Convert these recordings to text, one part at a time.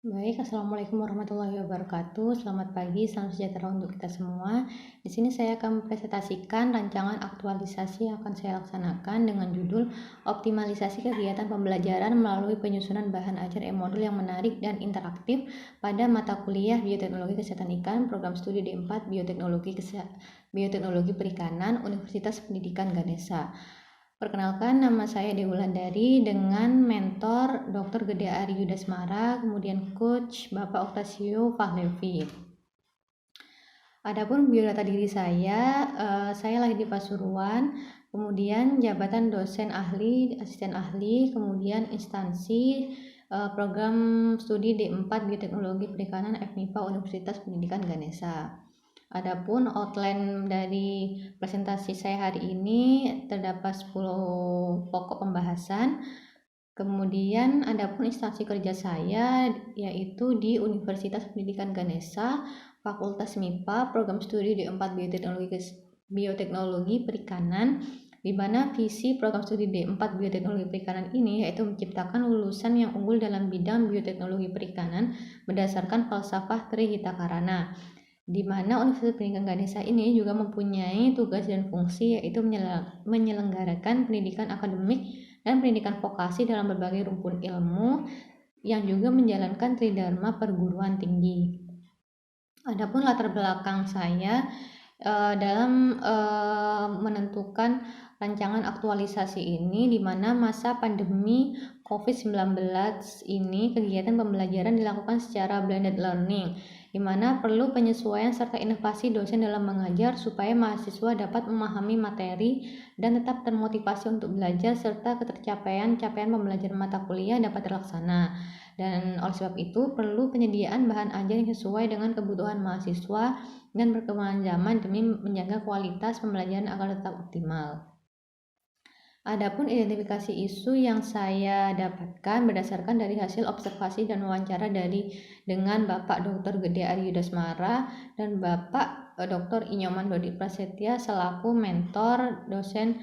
Baik, Assalamualaikum warahmatullahi wabarakatuh. Selamat pagi, salam sejahtera untuk kita semua. Di sini saya akan mempresentasikan rancangan aktualisasi yang akan saya laksanakan dengan judul Optimalisasi Kegiatan Pembelajaran melalui Penyusunan Bahan Ajar e-Modul yang Menarik dan Interaktif pada mata kuliah Bioteknologi Kesehatan Ikan, Program Studi D4 Bioteknologi Perikanan, Universitas Pendidikan Ganesha. Perkenalkan, nama saya Dewi Wulandari dengan mentor Dr. Gede Ari Yudasmara, kemudian coach Bapak Octasio Fahlevi. Adapun biodata diri saya lahir di Pasuruan, kemudian jabatan dosen ahli, asisten ahli, kemudian instansi program studi D4 Bioteknologi Perikanan FMIPA Universitas Pendidikan Ganesha. Adapun outline dari presentasi saya hari ini terdapat 10 pokok pembahasan. Kemudian adapun instansi kerja saya yaitu di Universitas Pendidikan Ganesha, Fakultas MIPA, Program Studi D4 Bioteknologi Perikanan, di mana visi program studi D4 Bioteknologi Perikanan ini yaitu menciptakan lulusan yang unggul dalam bidang bioteknologi perikanan berdasarkan falsafah Trihita Karana, di mana Universitas Pendidikan Ganesha ini juga mempunyai tugas dan fungsi yaitu menyelenggarakan pendidikan akademik dan pendidikan vokasi dalam berbagai rumpun ilmu yang juga menjalankan tridharma perguruan tinggi. Adapun latar belakang saya dalam menentukan rancangan aktualisasi ini, di mana masa pandemi COVID-19 ini kegiatan pembelajaran dilakukan secara blended learning, di mana perlu penyesuaian serta inovasi dosen dalam mengajar supaya mahasiswa dapat memahami materi dan tetap termotivasi untuk belajar serta ketercapaian pembelajaran mata kuliah dapat terlaksana. Dan oleh sebab itu perlu penyediaan bahan ajar yang sesuai dengan kebutuhan mahasiswa dan perkembangan zaman demi menjaga kualitas pembelajaran agar tetap optimal. Adapun identifikasi isu yang saya dapatkan berdasarkan dari hasil observasi dan wawancara dengan Bapak Dr. Gede Ari Yudasmara dan Bapak Dr. Inyoman Dodi Prasetya selaku mentor dosen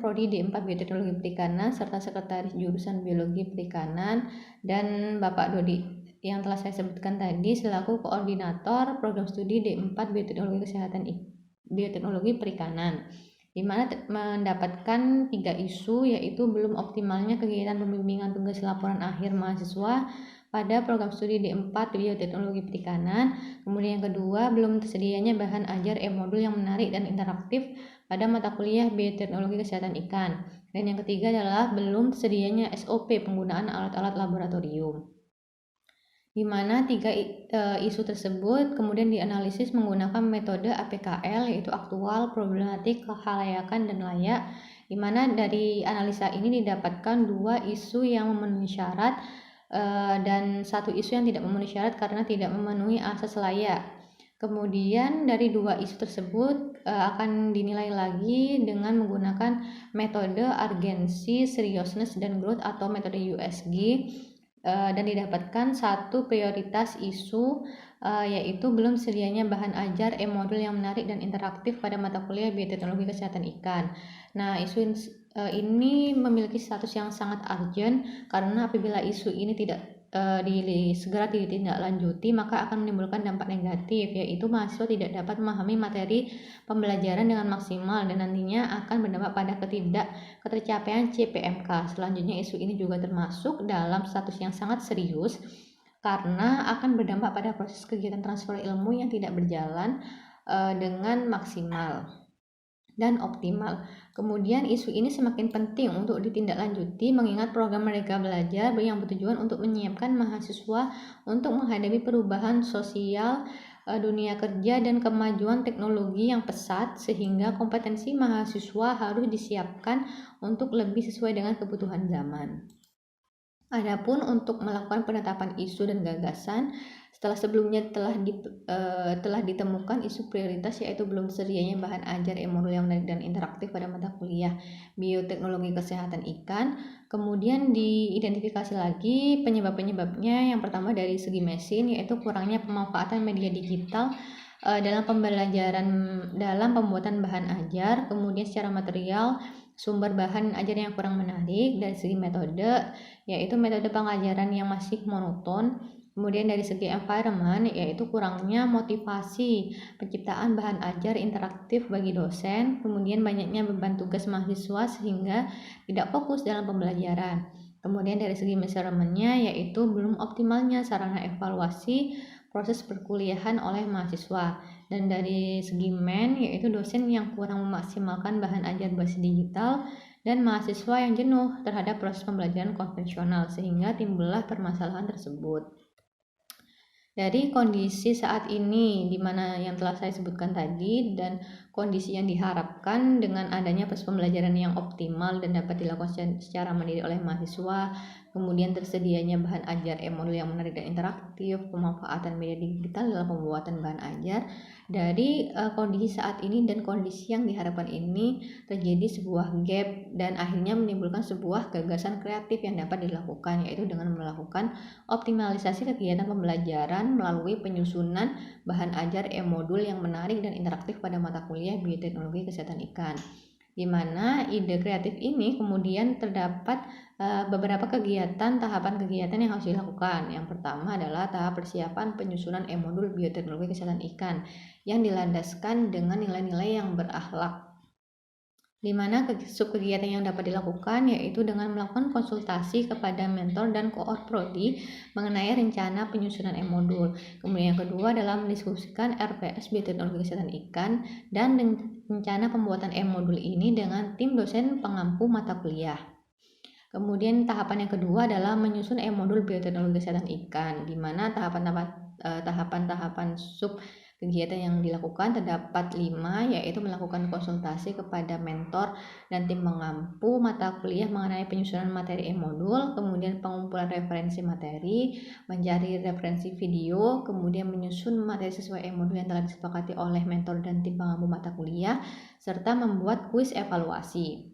Prodi D4 Bioteknologi Perikanan serta sekretaris jurusan Biologi Perikanan, dan Bapak Dodi yang telah saya sebutkan tadi selaku koordinator program studi D4 Bioteknologi Perikanan, di mana mendapatkan 3 isu, yaitu belum optimalnya kegiatan pembimbingan tugas laporan akhir mahasiswa pada program studi D4 Bioteknologi Perikanan. Kemudian yang kedua, belum tersedianya bahan ajar e-modul yang menarik dan interaktif pada mata kuliah Bioteknologi Kesehatan Ikan. Dan yang ketiga adalah belum tersedianya SOP penggunaan alat-alat laboratorium, di mana 3 isu tersebut kemudian dianalisis menggunakan metode APKL, yaitu aktual, problematik, kelayakan, dan layak, di mana dari analisa ini didapatkan 2 isu yang memenuhi syarat dan 1 isu yang tidak memenuhi syarat karena tidak memenuhi asas layak. Kemudian dari 2 isu tersebut akan dinilai lagi dengan menggunakan metode urgency, seriousness, dan growth atau metode USG, dan didapatkan 1 prioritas isu yaitu belum sedianya bahan ajar e-modul yang menarik dan interaktif pada mata kuliah Bioteknologi Kesehatan Ikan. Nah, isu ini memiliki status yang sangat urgent karena apabila isu ini tidak segera ditindaklanjuti maka akan menimbulkan dampak negatif, yaitu mahasiswa tidak dapat memahami materi pembelajaran dengan maksimal dan nantinya akan berdampak pada ketercapaian CPMK. Selanjutnya, isu ini juga termasuk dalam status yang sangat serius karena akan berdampak pada proses kegiatan transfer ilmu yang tidak berjalan dengan maksimal dan optimal. Kemudian isu ini semakin penting untuk ditindaklanjuti mengingat program Merdeka Belajar yang bertujuan untuk menyiapkan mahasiswa untuk menghadapi perubahan sosial, dunia kerja, dan kemajuan teknologi yang pesat, sehingga kompetensi mahasiswa harus disiapkan untuk lebih sesuai dengan kebutuhan zaman. Adapun untuk melakukan penetapan isu dan gagasan, setelah sebelumnya telah ditemukan isu prioritas, yaitu belum tersedianya bahan ajar e-modul yang menarik dan interaktif pada mata kuliah Bioteknologi Kesehatan Ikan. Kemudian diidentifikasi lagi penyebab-penyebabnya. Yang pertama dari segi mesin, yaitu kurangnya pemanfaatan media digital dalam pembelajaran dalam pembuatan bahan ajar. Kemudian secara material, sumber bahan ajar yang kurang menarik. Dari segi metode, yaitu metode pengajaran yang masih monoton. Kemudian dari segi environment, yaitu kurangnya motivasi penciptaan bahan ajar interaktif bagi dosen, kemudian banyaknya beban tugas mahasiswa sehingga tidak fokus dalam pembelajaran. Kemudian dari segi measurement-nya, yaitu belum optimalnya sarana evaluasi proses perkuliahan oleh mahasiswa. Dan dari segi yaitu dosen yang kurang memaksimalkan bahan ajar berbasis digital dan mahasiswa yang jenuh terhadap proses pembelajaran konvensional sehingga timbullah permasalahan tersebut. Dari kondisi saat ini, di mana yang telah saya sebutkan tadi, dan kondisi yang diharapkan dengan adanya proses pembelajaran yang optimal dan dapat dilakukan secara mandiri oleh mahasiswa, kemudian tersedianya bahan ajar e-modul yang menarik dan interaktif, pemanfaatan media digital dalam pembuatan bahan ajar. Dari kondisi saat ini dan kondisi yang diharapkan ini terjadi sebuah gap dan akhirnya menimbulkan sebuah gagasan kreatif yang dapat dilakukan, yaitu dengan melakukan optimalisasi kegiatan pembelajaran melalui penyusunan bahan ajar e-modul yang menarik dan interaktif pada mata kuliah Bioteknologi Kesehatan Ikan. Di mana ide kreatif ini kemudian terdapat beberapa tahapan kegiatan yang harus dilakukan. Yang pertama adalah tahap persiapan penyusunan e-modul Bioteknologi Kesehatan Ikan yang dilandaskan dengan nilai-nilai yang berakhlak. Di mana subkegiatan yang dapat dilakukan yaitu dengan melakukan konsultasi kepada mentor dan koor prodi mengenai rencana penyusunan e-modul. Kemudian yang kedua adalah mendiskusikan RPS Bioteknologi Kesehatan Ikan dan rencana pembuatan e-modul ini dengan tim dosen pengampu mata kuliah. Kemudian tahapan yang kedua adalah menyusun e-modul Bioteknologi Kesehatan Ikan, di mana tahapan-tahapan sub kegiatan yang dilakukan terdapat 5, yaitu melakukan konsultasi kepada mentor dan tim pengampu mata kuliah mengenai penyusunan materi e-modul, kemudian pengumpulan referensi materi, mencari referensi video, kemudian menyusun materi sesuai e-modul yang telah disepakati oleh mentor dan tim pengampu mata kuliah, serta membuat kuis evaluasi.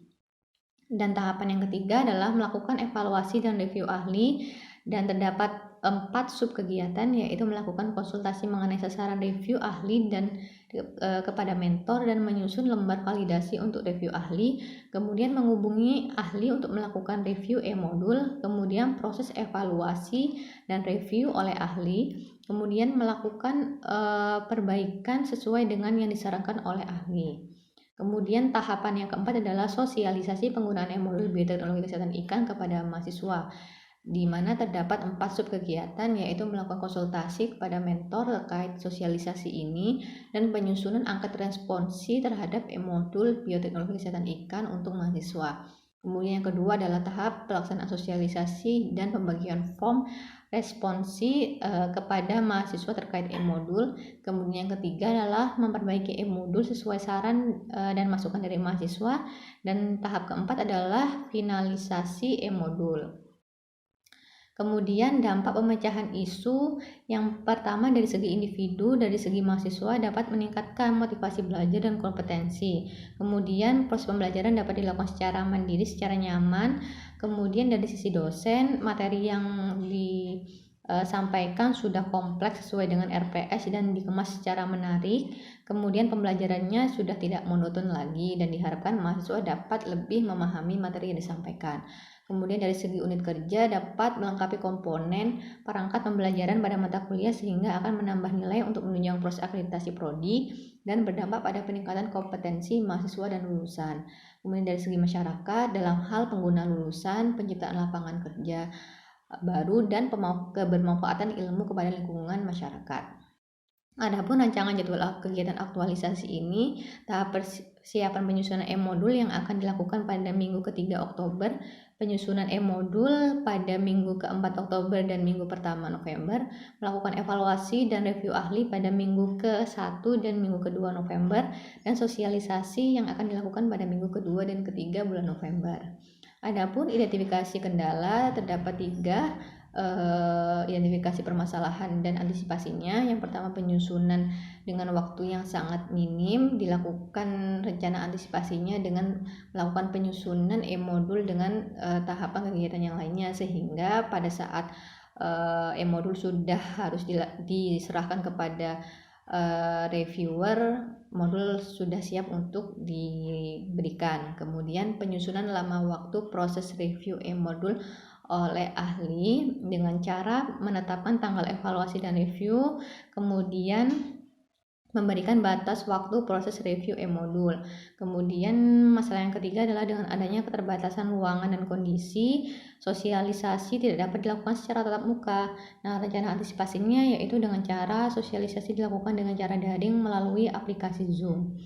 Dan tahapan yang ketiga adalah melakukan evaluasi dan review ahli, dan terdapat 4 subkegiatan, yaitu melakukan konsultasi mengenai sasaran review ahli dan kepada mentor dan menyusun lembar validasi untuk review ahli, kemudian menghubungi ahli untuk melakukan review e-modul, kemudian proses evaluasi dan review oleh ahli, kemudian melakukan perbaikan sesuai dengan yang disarankan oleh ahli. Kemudian tahapan yang keempat adalah sosialisasi penggunaan e-modul Bioteknologi Kesehatan Ikan kepada mahasiswa, di mana terdapat 4 subkegiatan, yaitu melakukan konsultasi kepada mentor terkait sosialisasi ini dan penyusunan angket responsi terhadap e-modul Bioteknologi Kesehatan Ikan untuk mahasiswa. Kemudian yang kedua adalah tahap pelaksanaan sosialisasi dan pembagian form responsi kepada mahasiswa terkait e-modul. Kemudian yang ketiga adalah memperbaiki e-modul sesuai saran dan masukan dari mahasiswa. Dan tahap keempat adalah finalisasi e-modul. Kemudian dampak pemecahan isu yang pertama dari segi individu, dari segi mahasiswa dapat meningkatkan motivasi belajar dan kompetensi. Kemudian proses pembelajaran dapat dilakukan secara mandiri, secara nyaman. Kemudian dari sisi dosen, materi yang disampaikan sudah kompleks sesuai dengan RPS dan dikemas secara menarik. Kemudian pembelajarannya sudah tidak monoton lagi dan diharapkan mahasiswa dapat lebih memahami materi yang disampaikan. Kemudian dari segi unit kerja dapat melengkapi komponen perangkat pembelajaran pada mata kuliah sehingga akan menambah nilai untuk menunjang proses akreditasi prodi dan berdampak pada peningkatan kompetensi mahasiswa dan lulusan. Kemudian dari segi masyarakat dalam hal pengguna lulusan, penciptaan lapangan kerja baru dan kebermanfaatan ilmu kepada lingkungan masyarakat. Adapun rancangan jadwal kegiatan aktualisasi ini, tahap persiapan penyusunan e-modul yang akan dilakukan pada minggu ke-3 Oktober, penyusunan e-modul pada minggu ke-4 Oktober dan minggu pertama November, melakukan evaluasi dan review ahli pada minggu ke-1 dan minggu ke-2 November, dan sosialisasi yang akan dilakukan pada minggu ke-2 dan ke-3 bulan November. Adapun identifikasi kendala terdapat 3, identifikasi permasalahan dan antisipasinya. Yang pertama, penyusunan dengan waktu yang sangat minim, dilakukan rencana antisipasinya dengan melakukan penyusunan e-modul dengan tahapan kegiatan yang lainnya, sehingga pada saat e-modul sudah harus diserahkan kepada reviewer modul sudah siap untuk diberikan. Kemudian penyusunan lama waktu proses review e-modul oleh ahli dengan cara menetapkan tanggal evaluasi dan review, kemudian memberikan batas waktu proses review e-modul. Kemudian masalah yang ketiga adalah dengan adanya keterbatasan ruangan dan kondisi, sosialisasi tidak dapat dilakukan secara tatap muka. Nah, rencana antisipasinya yaitu dengan cara sosialisasi dilakukan dengan cara daring melalui aplikasi Zoom.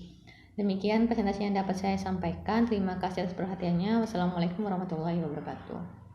Demikian presentasi yang dapat saya sampaikan. Terima kasih atas perhatiannya. Wassalamualaikum warahmatullahi wabarakatuh.